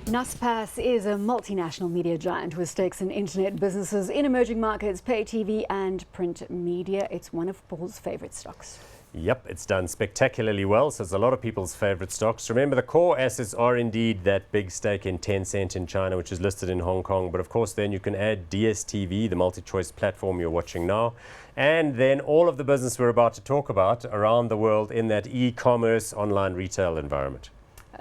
Naspers is a multinational media giant with stakes in internet businesses in emerging markets, pay TV and print media. It's one of Paul's favorite stocks. Yep, it's done spectacularly well, so it's a lot of people's favorite stocks. Remember, the core assets are indeed that big stake in Tencent in China, which is listed in Hong Kong. But of course, then you can add DSTV, the Multichoice platform you're watching now, and then all of the business we're about to talk about around the world in that e-commerce online retail environment.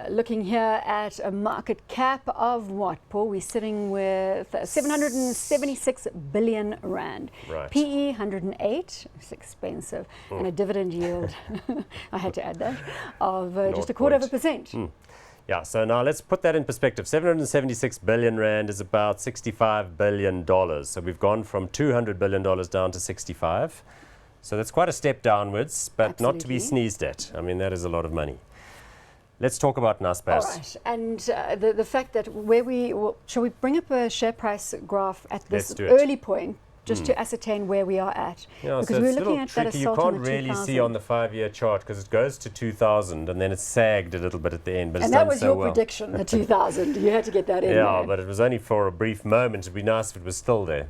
Looking here at a market cap of what, Paul? We're sitting with 776 billion rand. Right. PE 108, it's expensive, and a dividend yield, I had to add that, of just 0.25%. Yeah, so now let's put that in perspective. 776 billion rand is about $65 billion. So we've gone from $200 billion down to 65. So that's quite a step downwards, but Absolutely. Not to be sneezed at. I mean, that is a lot of money. Let's talk about Naspers. All right, and the fact that shall we bring up a share price graph at this early point, just to ascertain where we are at? Yeah, because so we're it's looking a at little that tricky. You can't really see on the 5-year chart because it goes to 2000 and then it sagged a little bit at the end. But and that was your prediction, the 2000. You had to get that in. Yeah, there. but it was only for a brief moment. It'd be nice if it was still there.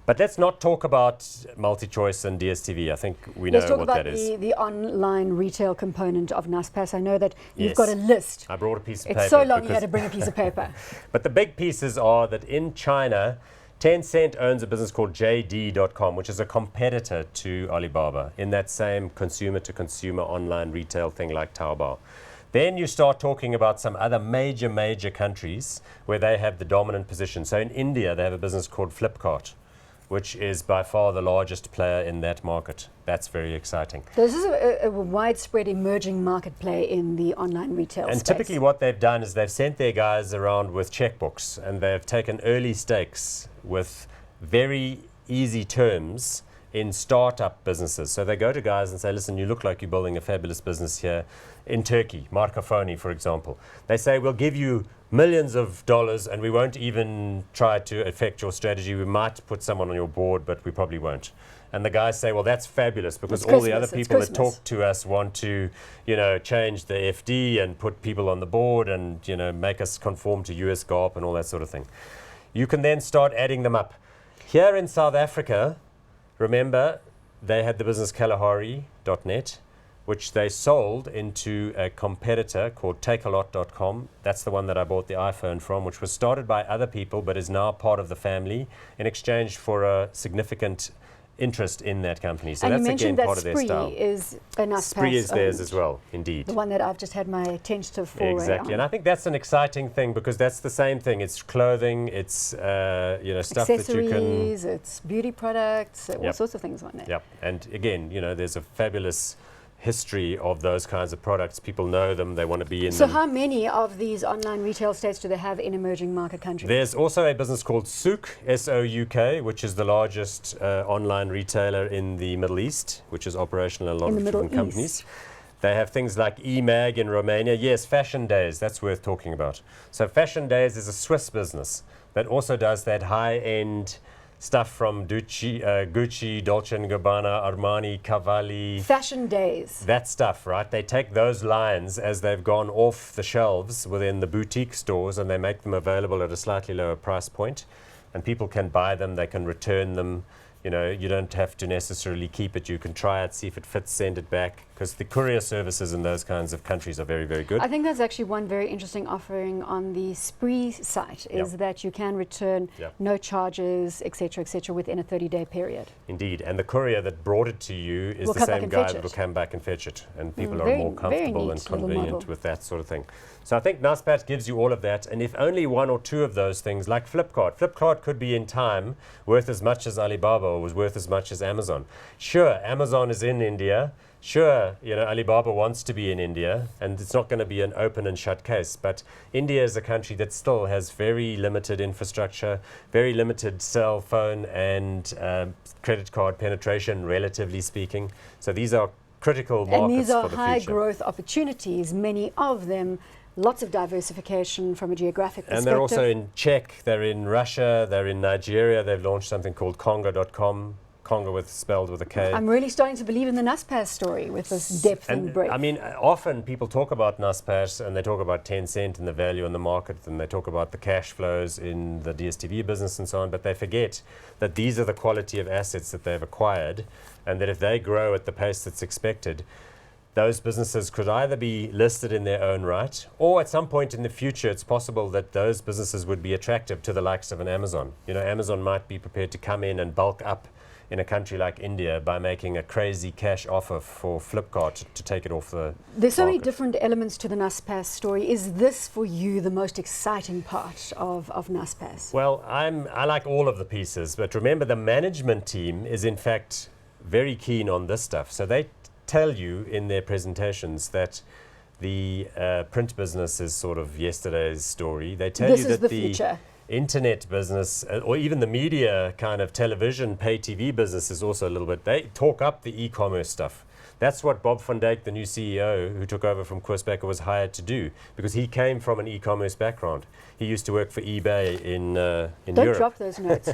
But let's not talk about Multichoice and DSTV. I think we know what that is. Let's talk about the online retail component of Naspers. I know that you've Yes. got a list. I brought a piece of paper. It's so long you had to bring a piece of paper. But the big pieces are that in China, Tencent owns a business called JD.com, which is a competitor to Alibaba in that same consumer-to-consumer online retail thing like Taobao. Then you start talking about some other major countries where they have the dominant position. So in India, they have a business called Flipkart, which is by far the largest player in that market. That's very exciting. So this is a widespread emerging market play in the online retail space. And typically what they've done is they've sent their guys around with checkbooks and they've taken early stakes with very easy terms in startup businesses. So they go to guys and say, listen, you look like you're building a fabulous business here in Turkey, Marcafoni, for example. They say, we'll give you millions of dollars and we won't even try to affect your strategy. We might put someone on your board, but we probably won't. And the guys say, well, that's fabulous because all the other people that talk to us want to, change the FD and put people on the board and, make us conform to US GAAP and all that sort of thing. You can then start adding them up. Here in South Africa, remember, they had the business Kalahari.net, which they sold into a competitor called takealot.com. That's the one that I bought the iPhone from, which was started by other people but is now part of the family in exchange for a significant interest in that company. So and that's again part of their style. Is a Naspers Spree is theirs as well, indeed. The one that I've just had my tentative foray Exactly, on. and I think that's an exciting thing because that's the same thing. It's clothing, it's stuff that you can. It's beauty products, all sorts of things on there. Yep, and again, there's a fabulous history of those kinds of products. People know them, they want to be in them. So how many of these online retail states do they have in emerging market countries? There's also a business called Souk, S-O-U-K, which is the largest online retailer in the Middle East, which is operational in a lot of different companies. They have things like eMag in Romania. Yes, Fashion Days, that's worth talking about. So Fashion Days is a Swiss business that also does that high-end stuff from Gucci, Dolce & Gabbana, Armani, Cavalli. Fashion Days. That stuff, right? They take those lines as they've gone off the shelves within the boutique stores and they make them available at a slightly lower price point. And people can buy them, they can return them. You don't have to necessarily keep it. You can try it, see if it fits, send it back. Because the courier services in those kinds of countries are very, very good. I think that's actually one very interesting offering on the Spree site is that you can return no charges, etc., within a 30-day period. Indeed, and the courier that brought it to you is the same guy that will come back and fetch it. And people are more comfortable and convenient with that sort of thing. So I think Naspers gives you all of that. And if only one or two of those things, like Flipkart could be in time worth as much as Alibaba or was worth as much as Amazon. Sure, Amazon is in India. Sure, Alibaba wants to be in India, and it's not going to be an open and shut case. But India is a country that still has very limited infrastructure, very limited cell phone and credit card penetration, relatively speaking. So these are critical markets for the future. And these are high growth opportunities, many of them. Lots of diversification from a geographic perspective. And they're also in Czech, they're in Russia, they're in Nigeria. They've launched something called Congo.com. Conga spelled with a K. I'm really starting to believe in the Naspers story with this depth and breadth. I mean, often people talk about Naspers and they talk about Tencent and the value in the market, and they talk about the cash flows in the DSTV business and so on, but they forget that these are the quality of assets that they've acquired, and that if they grow at the pace that's expected, those businesses could either be listed in their own right, or at some point in the future, it's possible that those businesses would be attractive to the likes of an Amazon. You know, Amazon might be prepared to come in and bulk up in a country like India by making a crazy cash offer for Flipkart to take it off the There's so many market. different elements to the Naspers story. Is this for you the most exciting part of Naspers? Well, I like all of the pieces, but remember the management team is in fact very keen on this stuff. So they tell you in their presentations that the print business is sort of yesterday's story. They tell This you is that the future. internet business, or even the media kind of television, pay TV business is also a little bit, they talk up the e-commerce stuff. That's what Bob van Dijk, the new CEO who took over from Koos-Bekker, was hired to do, because he came from an e-commerce background. He used to work for eBay in Don't Europe. drop those notes.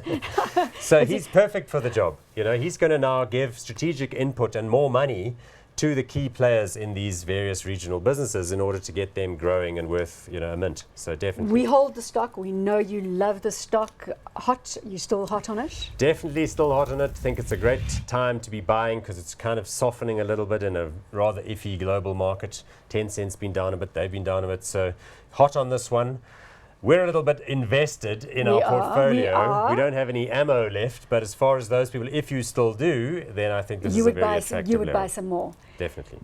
So he's perfect for the job. You know, he's going to now give strategic input and more money to the key players in these various regional businesses in order to get them growing and worth, you know, a mint. So definitely. We hold the stock. We know you love the stock. Hot? You still hot on it? Definitely still hot on it. Think it's a great time to be buying because it's kind of softening a little bit in a rather iffy global market. Tencent's been down a bit, they've been down a bit. So hot on this one. We're a little bit invested in our portfolio. We don't have any ammo left, but as far as those people, if you still do, then I think this is a very attractive You would level. buy some more. Definitely.